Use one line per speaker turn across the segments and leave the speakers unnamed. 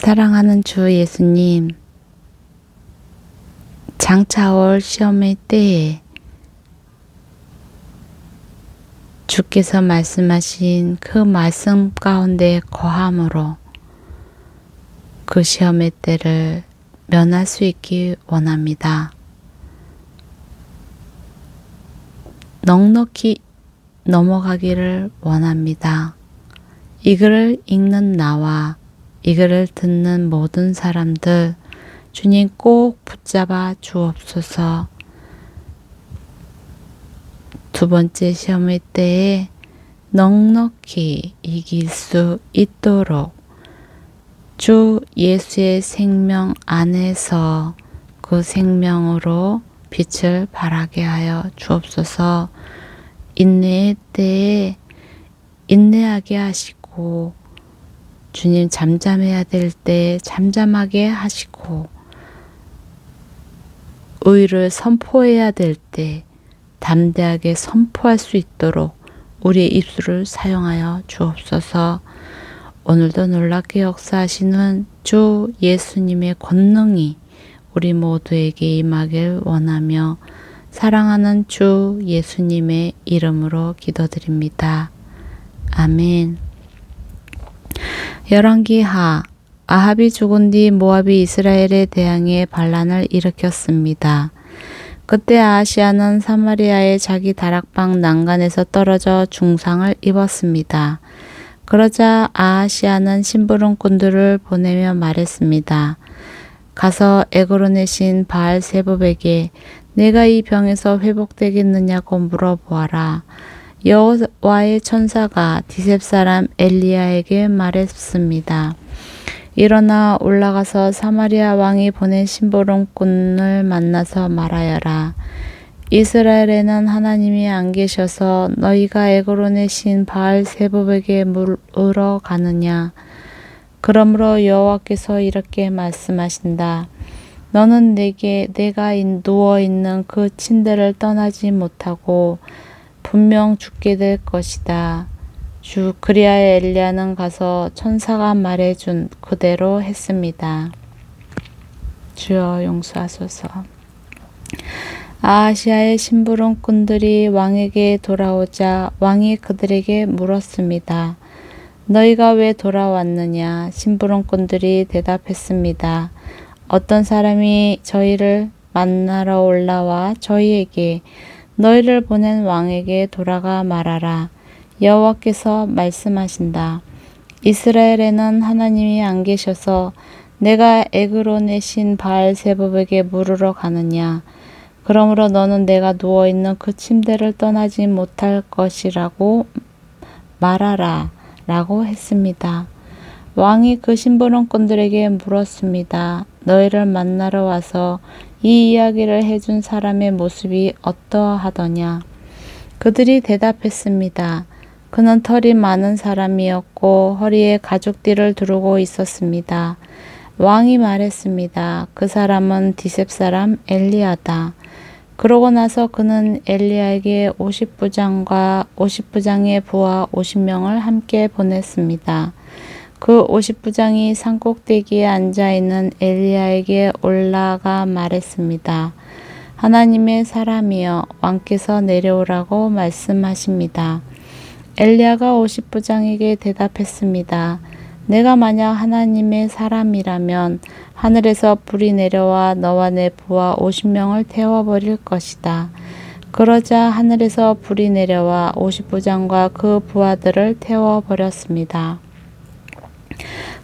사랑하는 주 예수님, 장차 올 시험의 때에 주께서 말씀하신 그 말씀 가운데 거함으로 그 시험의 때를 면할 수 있기 원합니다. 넉넉히 넘어가기를 원합니다. 이 글을 읽는 나와 이 글을 듣는 모든 사람들, 주님 꼭 붙잡아 주옵소서. 두 번째 시험의 때에 넉넉히 이길 수 있도록 주 예수의 생명 안에서 그 생명으로 빛을 발하게 하여 주옵소서. 인내의 때에 인내하게 하시고, 주님 잠잠해야 될 때 잠잠하게 하시고, 의를 선포해야 될 때 담대하게 선포할 수 있도록 우리의 입술을 사용하여 주옵소서. 오늘도 놀랍게 역사하시는 주 예수님의 권능이 우리 모두에게 임하길 원하며 사랑하는 주 예수님의 이름으로 기도드립니다. 아멘. 열왕기하. 아합이 죽은 뒤 모압이 이스라엘에 대항해 반란을 일으켰습니다. 그때 아하시아는 사마리아의 자기 다락방 난간에서 떨어져 중상을 입었습니다. 그러자 아하시아는 심부름꾼들을 보내며 말했습니다. 가서 에그론의 신 바알 세봅에게 내가 이 병에서 회복되겠느냐고 물어보아라. 여호와의 천사가 디셉 사람 엘리야에게 말했습니다. 일어나 올라가서 사마리아 왕이 보낸 심부름꾼을 만나서 말하여라. 이스라엘에는 하나님이 안 계셔서 너희가 에그론의 신 바알 세봅에게 물으러 가느냐. 그러므로 여호와께서 이렇게 말씀하신다. 너는 내가 누워있는 그 침대를 떠나지 못하고 분명 죽게 될 것이다. 그리하여 엘리야는 가서 천사가 말해준 그대로 했습니다. 주여 용서하소서. 아하시아의 심부름꾼들이 왕에게 돌아오자 왕이 그들에게 물었습니다. 너희가 왜 돌아왔느냐? 심부름꾼들이 대답했습니다. 어떤 사람이 저희를 만나러 올라와 저희에게 너희를 보낸 왕에게 돌아가 말하라. 여호와께서 말씀하신다. 이스라엘에는 하나님이 안 계셔서 내가 에그론의 신 바알 세봅에게 물으러 가느냐. 그러므로 너는 내가 누워있는 그 침대를 떠나지 못할 것이라고 말하라. 라고 했습니다. 왕이 그 심부름꾼들에게 물었습니다. 너희를 만나러 와서 이 이야기를 해준 사람의 모습이 어떠하더냐? 그들이 대답했습니다. 그는 털이 많은 사람이었고 허리에 가죽띠를 두르고 있었습니다. 왕이 말했습니다. 그 사람은 디셉 사람 엘리야다. 그러고 나서 그는 엘리야에게 50부장과 50부장의 부하 50명을 함께 보냈습니다. 그 50부장이 산꼭대기에 앉아있는 엘리야에게 올라가 말했습니다. 하나님의 사람이여 왕께서 내려오라고 말씀하십니다. 엘리야가 50부장에게 대답했습니다. 내가 만약 하나님의 사람이라면 하늘에서 불이 내려와 너와 내 부하 50명을 태워버릴 것이다. 그러자 하늘에서 불이 내려와 50부장과 그 부하들을 태워버렸습니다.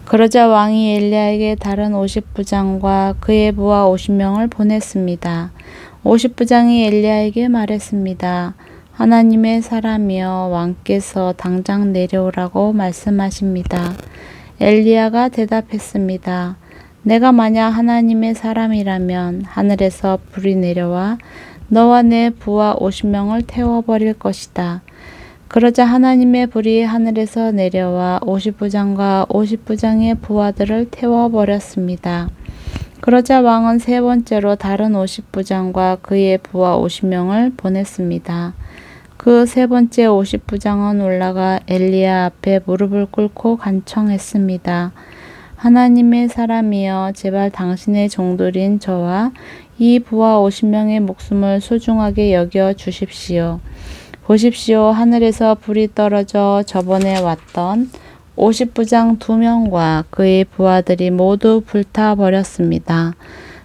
그러자 왕이 엘리야에게 다른 50부장과 그의 부하 50명을 보냈습니다. 50부장이 엘리야에게 말했습니다. 하나님의 사람이여 왕께서 당장 내려오라고 말씀하십니다. 엘리야가 대답했습니다. 내가 만약 하나님의 사람이라면 하늘에서 불이 내려와 너와 내 부하 50명을 태워버릴 것이다. 그러자 하나님의 불이 하늘에서 내려와 50부장과 50부장의 부하들을 태워버렸습니다. 그러자 왕은 세 번째로 다른 50부장과 그의 부하 50명을 보냈습니다. 그 세 번째 50부장은 올라가 엘리야 앞에 무릎을 꿇고 간청했습니다. 하나님의 사람이여 제발 당신의 종들인 저와 이 부하 50명의 목숨을 소중하게 여겨 주십시오. 보십시오. 하늘에서 불이 떨어져 저번에 왔던 50부장 2명과 그의 부하들이 모두 불타버렸습니다.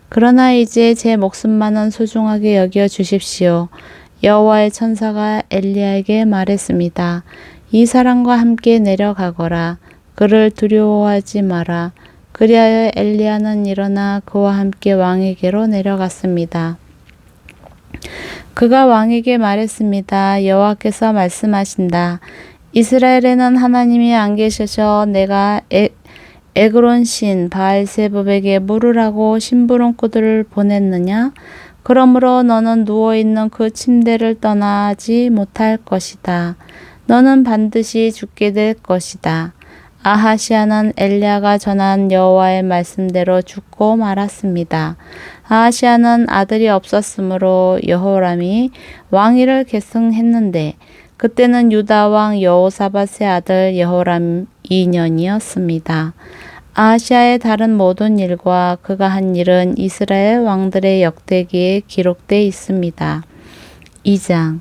그러나 이제 제 목숨만은 소중하게 여겨 주십시오. 여호와의 천사가 엘리야에게 말했습니다. 이 사람과 함께 내려가거라. 그를 두려워하지 마라. 그리하여 엘리야는 일어나 그와 함께 왕에게로 내려갔습니다. 그가 왕에게 말했습니다. 여호와께서 말씀하신다. 이스라엘에는 하나님이 안 계셔서 내가 에그론 신 바알세붑에게 물으라고 심부름꾼들을 보냈느냐? 그러므로 너는 누워있는 그 침대를 떠나지 못할 것이다. 너는 반드시 죽게 될 것이다. 아하시아는 엘리야가 전한 여호와의 말씀대로 죽고 말았습니다. 아하시아는 아들이 없었으므로 여호람이 왕위를 계승했는데 그때는 유다 왕 여호사밧의 아들 여호람 2년이었습니다. 아하시아의 다른 모든 일과 그가 한 일은 이스라엘 왕들의 역대기에 기록되어 있습니다. 2장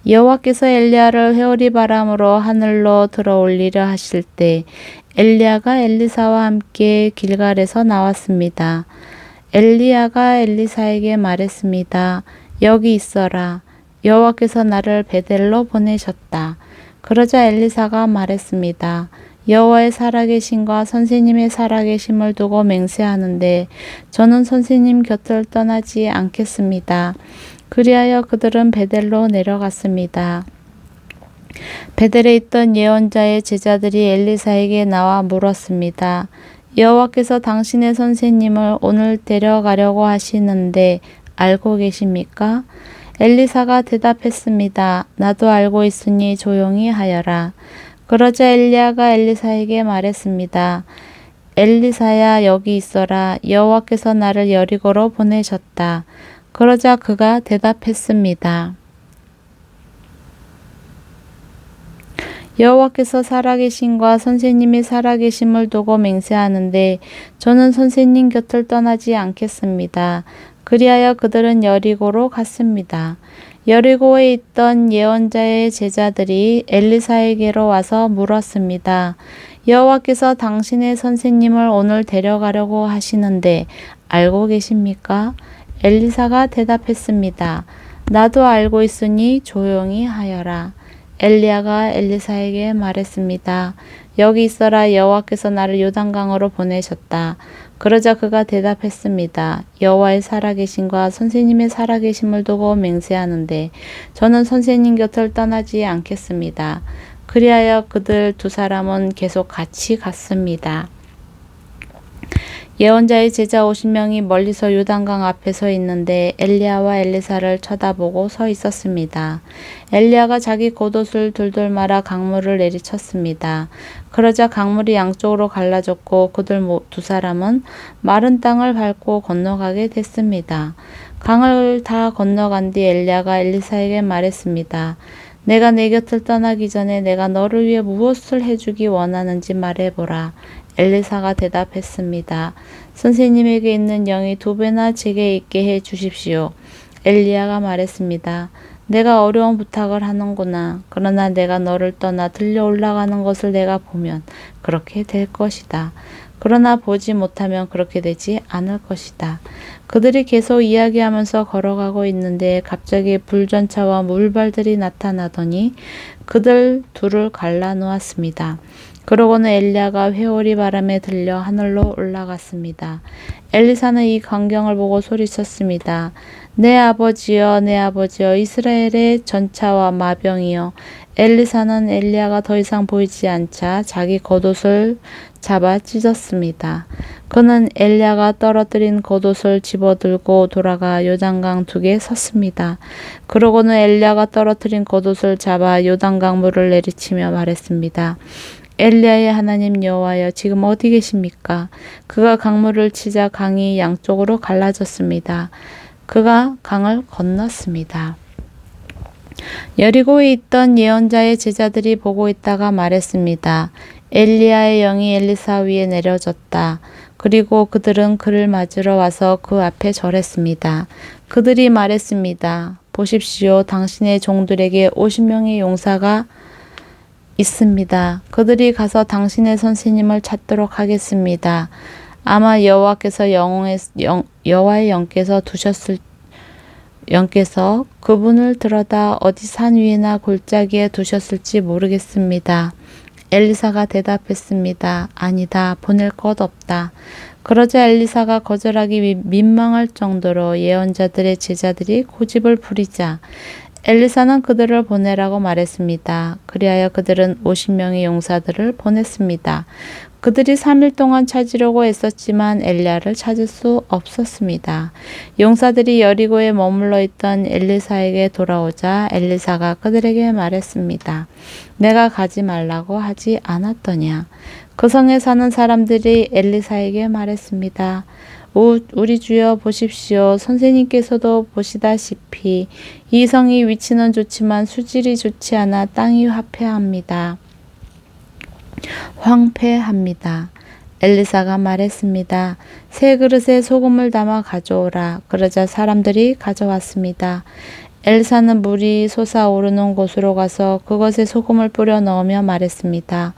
여호와께서 엘리야를 회오리 바람으로 하늘로 들어올리려 하실 때 엘리야가 엘리사와 함께 길갈에서 나왔습니다. 엘리야가 엘리사에게 말했습니다. 여기 있어라. 여호와께서 나를 베델로 보내셨다. 그러자 엘리사가 말했습니다. 여호와의 살아계심과 선생님의 살아계심을 두고 맹세하는데 저는 선생님 곁을 떠나지 않겠습니다. 그리하여 그들은 베델로 내려갔습니다. 베델에 있던 예언자의 제자들이 엘리사에게 나와 물었습니다. 여호와께서 당신의 선생님을 오늘 데려가려고 하시는데 알고 계십니까? 엘리사가 대답했습니다. 나도 알고 있으니 조용히 하여라. 그러자 엘리야가 엘리사에게 말했습니다. 엘리사야 여기 있어라. 여호와께서 나를 여리고로 보내셨다. 그러자 그가 대답했습니다. 여호와께서 살아계심과 선생님이 살아계심을 두고 맹세하는데 저는 선생님 곁을 떠나지 않겠습니다. 그리하여 그들은 여리고로 갔습니다. 여리고에 있던 예언자의 제자들이 엘리사에게로 와서 물었습니다. 여호와께서 당신의 선생님을 오늘 데려가려고 하시는데 알고 계십니까? 엘리사가 대답했습니다. 나도 알고 있으니 조용히 하여라. 엘리야가 엘리사에게 말했습니다. 여기 있어라. 여호와께서 나를 요단강으로 보내셨다. 그러자 그가 대답했습니다. 여호와의 살아계심과 선생님의 살아계심을 두고 맹세하는데 저는 선생님 곁을 떠나지 않겠습니다. 그리하여 그들 두 사람은 계속 같이 갔습니다. 예언자의 제자 50명이 멀리서 요단강 앞에 서 있는데 엘리야와 엘리사를 쳐다보고 서 있었습니다. 엘리야가 자기 겉옷을 둘둘 말아 강물을 내리쳤습니다. 그러자 강물이 양쪽으로 갈라졌고 그들 두 사람은 마른 땅을 밟고 건너가게 됐습니다. 강을 다 건너간 뒤 엘리야가 엘리사에게 말했습니다. 내가 내 곁을 떠나기 전에 내가 너를 위해 무엇을 해주기 원하는지 말해보라. 엘리사가 대답했습니다. 선생님에게 있는 영이 2배나 제게 있게 해 주십시오. 엘리야가 말했습니다. 내가 어려운 부탁을 하는구나. 그러나 내가 너를 떠나 들려 올라가는 것을 내가 보면 그렇게 될 것이다. 그러나 보지 못하면 그렇게 되지 않을 것이다. 그들이 계속 이야기하면서 걸어가고 있는데 갑자기 불전차와 물발들이 나타나더니 그들 둘을 갈라놓았습니다. 그러고는 엘리야가 회오리 바람에 들려 하늘로 올라갔습니다. 엘리사는 이 광경을 보고 소리쳤습니다. 내 아버지여, 내 아버지여, 이스라엘의 전차와 마병이여. 엘리사는 엘리야가 더 이상 보이지 않자 자기 겉옷을 잡아 찢었습니다. 그는 엘리야가 떨어뜨린 겉옷을 집어들고 돌아가 요단강 둑에 섰습니다. 그러고는 엘리야가 떨어뜨린 겉옷을 잡아 요단강 물을 내리치며 말했습니다. 엘리야의 하나님 여호와여, 지금 어디 계십니까? 그가 강물을 치자 강이 양쪽으로 갈라졌습니다. 그가 강을 건넜습니다. 여리고에 있던 예언자의 제자들이 보고 있다가 말했습니다. 엘리야의 영이 엘리사 위에 내려졌다. 그리고 그들은 그를 맞으러 와서 그 앞에 절했습니다. 그들이 말했습니다. 보십시오. 당신의 종들에게 50명의 용사가 있습니다. 그들이 가서 당신의 선생님을 찾도록 하겠습니다. 아마 여호와께서 여호와의 영께서 그분을 들어다 어디 산 위에나 골짜기에 두셨을지 모르겠습니다. 엘리사가 대답했습니다. 아니다. 보낼 것 없다. 그러자 엘리사가 거절하기 민망할 정도로 예언자들의 제자들이 고집을 부리자 엘리사는 그들을 보내라고 말했습니다. 그리하여 그들은 50명의 용사들을 보냈습니다. 그들이 3일 동안 찾으려고 애썼지만 엘리야를 찾을 수 없었습니다. 용사들이 여리고에 머물러 있던 엘리사에게 돌아오자 엘리사가 그들에게 말했습니다. 내가 가지 말라고 하지 않았더냐. 그 성에 사는 사람들이 엘리사에게 말했습니다. 우리 주여 보십시오. 선생님께서도 보시다시피 이 성이 위치는 좋지만 수질이 좋지 않아 땅이 황폐합니다. 엘리사가 말했습니다. 새 그릇에 소금을 담아 가져오라. 그러자 사람들이 가져왔습니다. 엘리사는 물이 솟아오르는 곳으로 가서 그것에 소금을 뿌려 넣으며 말했습니다.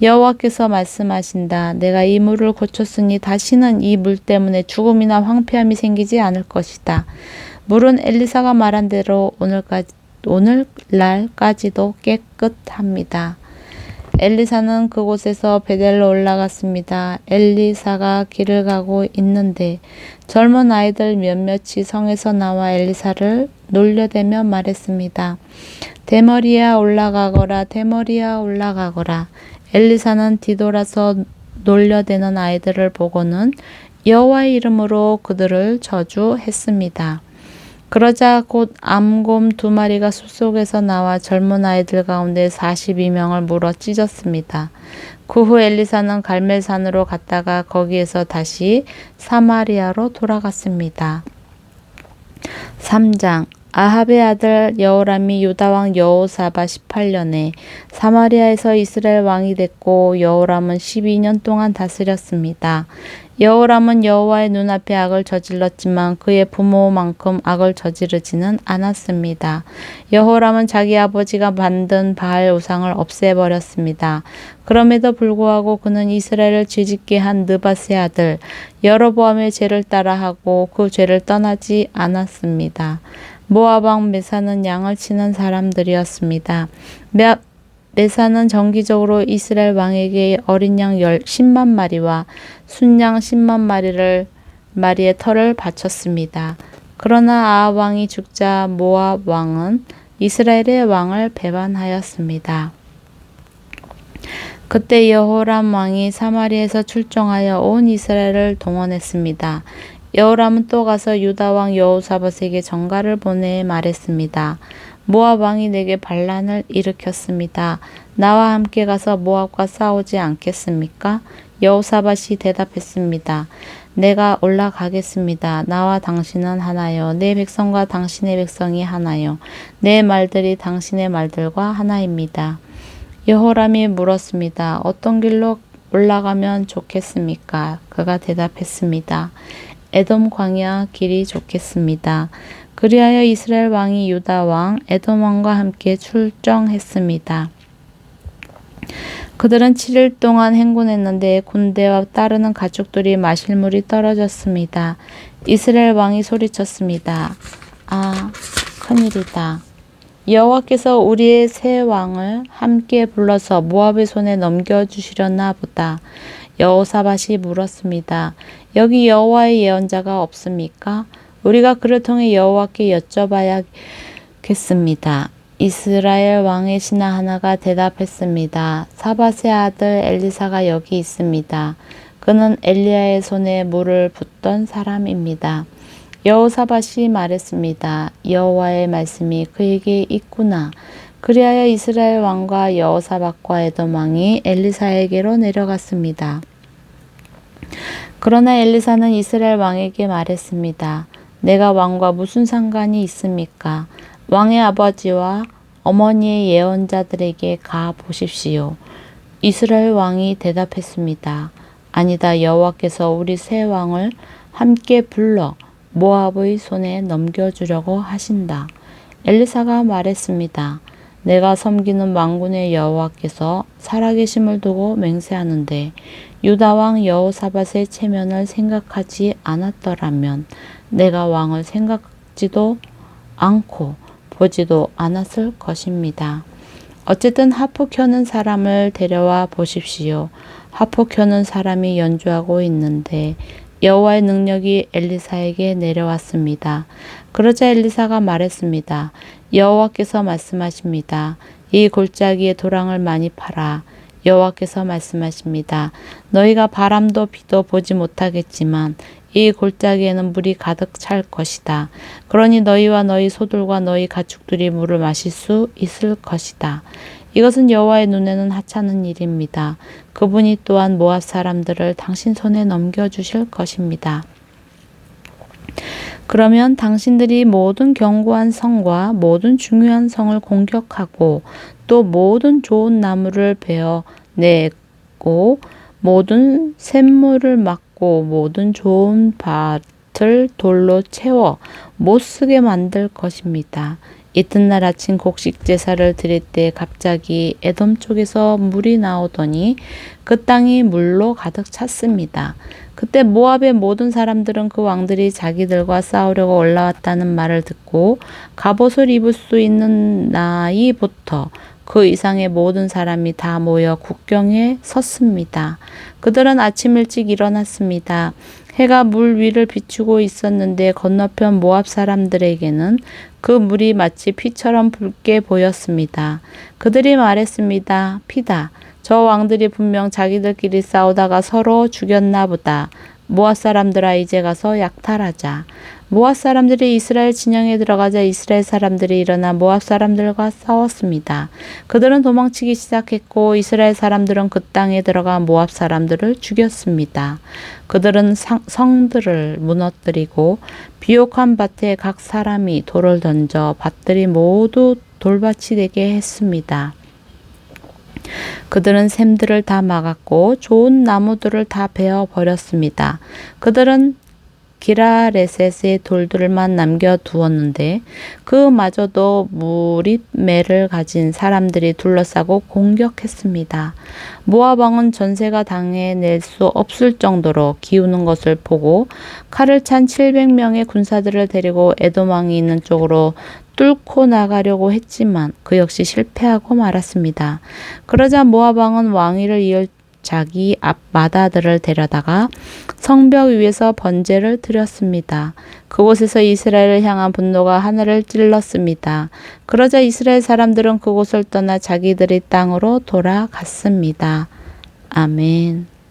여호와께서 말씀하신다. 내가 이 물을 고쳤으니 다시는 이 물 때문에 죽음이나 황폐함이 생기지 않을 것이다. 물은 엘리사가 말한 대로 오늘날까지도 깨끗합니다. 엘리사는 그곳에서 베델로 올라갔습니다. 엘리사가 길을 가고 있는데 젊은 아이들 몇몇이 성에서 나와 엘리사를 놀려대며 말했습니다. 대머리야 올라가거라, 대머리야 올라가거라. 엘리사는 뒤돌아서 놀려대는 아이들을 보고는 여호와의 이름으로 그들을 저주했습니다. 그러자 곧 암곰 2마리가 숲속에서 나와 젊은 아이들 가운데 42명을 물어 찢었습니다. 그 후 엘리사는 갈멜산으로 갔다가 거기에서 다시 사마리아로 돌아갔습니다. 3장 아합의 아들 여호람이 유다왕 여호사밧 18년에 사마리아에서 이스라엘 왕이 됐고 여호람은 12년 동안 다스렸습니다. 여호람은 여호와의 눈앞에 악을 저질렀지만 그의 부모만큼 악을 저지르지는 않았습니다. 여호람은 자기 아버지가 만든 바알 우상을 없애버렸습니다. 그럼에도 불구하고 그는 이스라엘을 죄짓게 한 느밧의 아들 여로보암의 죄를 따라하고 그 죄를 떠나지 않았습니다. 모압 왕 메사는 양을 치는 사람들이었습니다. 메사는 정기적으로 이스라엘 왕에게 어린 양 10만 마리와 순양 10만 마리의 털을 바쳤습니다. 그러나 아합 왕이 죽자 모압 왕은 이스라엘의 왕을 배반하였습니다. 그때 여호람 왕이 사마리아에서 출정하여 온 이스라엘을 동원했습니다. 여호람은 또 가서 유다 왕 여호사밧에게 전가를 보내 말했습니다. 모압 왕이 내게 반란을 일으켰습니다. 나와 함께 가서 모압과 싸우지 않겠습니까? 여호사밧이 대답했습니다. 내가 올라가겠습니다. 나와 당신은 하나요. 내 백성과 당신의 백성이 하나요. 내 말들이 당신의 말들과 하나입니다. 여호람이 물었습니다. 어떤 길로 올라가면 좋겠습니까? 그가 대답했습니다. 에돔 광야 길이 좋겠습니다. 그리하여 이스라엘 왕이 유다 왕 에돔 왕과 함께 출정했습니다. 그들은 7일 동안 행군했는데 군대와 따르는 가축들이 마실 물이 떨어졌습니다. 이스라엘 왕이 소리쳤습니다. 아, 큰일이다. 여호와께서 우리의 새 왕을 함께 불러서 모압의 손에 넘겨주시려나 보다. 여호사밧이 물었습니다. 여기 여호와의 예언자가 없습니까? 우리가 그를 통해 여호와께 여쭤봐야겠습니다. 이스라엘 왕의 신하 하나가 대답했습니다. 사밧의 아들 엘리사가 여기 있습니다. 그는 엘리야의 손에 물을 붓던 사람입니다. 여호사밧이 말했습니다. 여호와의 말씀이 그에게 있구나. 그리하여 이스라엘 왕과 여호사밧과 에돔 왕이 엘리사에게로 내려갔습니다. 그러나 엘리사는 이스라엘 왕에게 말했습니다. 내가 왕과 무슨 상관이 있습니까? 왕의 아버지와 어머니의 예언자들에게 가 보십시오. 이스라엘 왕이 대답했습니다. 아니다. 여호와께서 우리 세 왕을 함께 불러 모압의 손에 넘겨주려고 하신다. 엘리사가 말했습니다. 내가 섬기는 만군의 여호와께서 살아계심을 두고 맹세하는데 유다 왕 여호사밧의 체면을 생각하지 않았더라면 내가 왕을 생각지도 않고 보지도 않았을 것입니다. 어쨌든 하프 켜는 사람을 데려와 보십시오. 하프 켜는 사람이 연주하고 있는데 여호와의 능력이 엘리사에게 내려왔습니다. 그러자 엘리사가 말했습니다. 여호와께서 말씀하십니다. 이 골짜기에 도랑을 많이 파라. 여호와께서 말씀하십니다. 너희가 바람도 비도 보지 못하겠지만 이 골짜기에는 물이 가득 찰 것이다. 그러니 너희와 너희 소들과 너희 가축들이 물을 마실 수 있을 것이다. 이것은 여호와의 눈에는 하찮은 일입니다. 그분이 또한 모압 사람들을 당신 손에 넘겨주실 것입니다. 그러면 당신들이 모든 견고한 성과 모든 중요한 성을 공격하고 또 모든 좋은 나무를 베어내고 모든 샘물을 막고 모든 좋은 밭을 돌로 채워 못쓰게 만들 것입니다. 이튿날 아침 곡식 제사를 드릴 때 갑자기 에돔 쪽에서 물이 나오더니 그 땅이 물로 가득 찼습니다. 그때 모압의 모든 사람들은 그 왕들이 자기들과 싸우려고 올라왔다는 말을 듣고 갑옷을 입을 수 있는 나이부터 그 이상의 모든 사람이 다 모여 국경에 섰습니다. 그들은 아침 일찍 일어났습니다. 해가 물 위를 비추고 있었는데 건너편 모압 사람들에게는 그 물이 마치 피처럼 붉게 보였습니다. 그들이 말했습니다. 피다. 저 왕들이 분명 자기들끼리 싸우다가 서로 죽였나 보다. 모압 사람들아 이제 가서 약탈하자. 모압 사람들이 이스라엘 진영에 들어가자 이스라엘 사람들이 일어나 모압 사람들과 싸웠습니다. 그들은 도망치기 시작했고 이스라엘 사람들은 그 땅에 들어가 모압 사람들을 죽였습니다. 그들은 성들을 무너뜨리고 비옥한 밭에 각 사람이 돌을 던져 밭들이 모두 돌밭이 되게 했습니다. 그들은 샘들을 다 막았고 좋은 나무들을 다 베어 버렸습니다. 그들은 기라레셋의 돌들만 남겨두었는데 그마저도 무립매를 가진 사람들이 둘러싸고 공격했습니다. 모압 왕은 전세가 당해낼 수 없을 정도로 기우는 것을 보고 칼을 찬 700명의 군사들을 데리고 에돔 왕이 있는 쪽으로 뚫고 나가려고 했지만 그 역시 실패하고 말았습니다. 그러자 모압 왕은 왕위를 이을 자기 앞마다들을 데려다가 성벽 위에서 번제를 드렸습니다. 그곳에서 이스라엘을 향한 분노가 하늘을 찔렀습니다. 그러자 이스라엘 사람들은 그곳을 떠나 자기들의 땅으로 돌아갔습니다. 아멘.